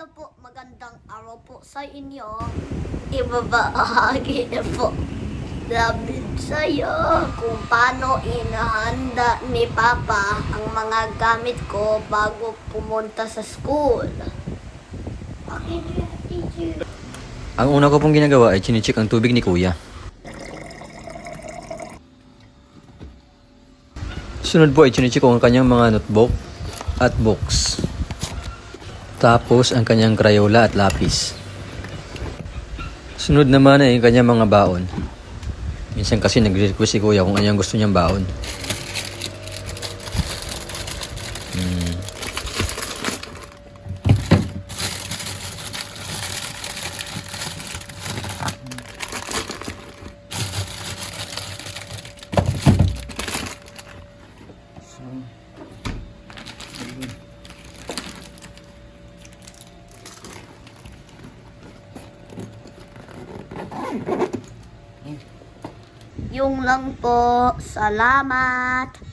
Hello po, magandang araw po sa inyo. Ibabahagi na po namin sa'yo kung paano inahanda ni Papa ang mga gamit ko bago pumunta sa school. Ang una ko pong ginagawa ay chine-check ang tubig ni Kuya. Sunod po ay chine-check ko ang kanyang mga notebook at books. Tapos ang kanyang Crayola at lapis. Sunod naman ay ang kanyang mga baon. Minsan kasi nagre-request si Kuya kung ano yung gusto niyang baon. Yung lang po, salamat.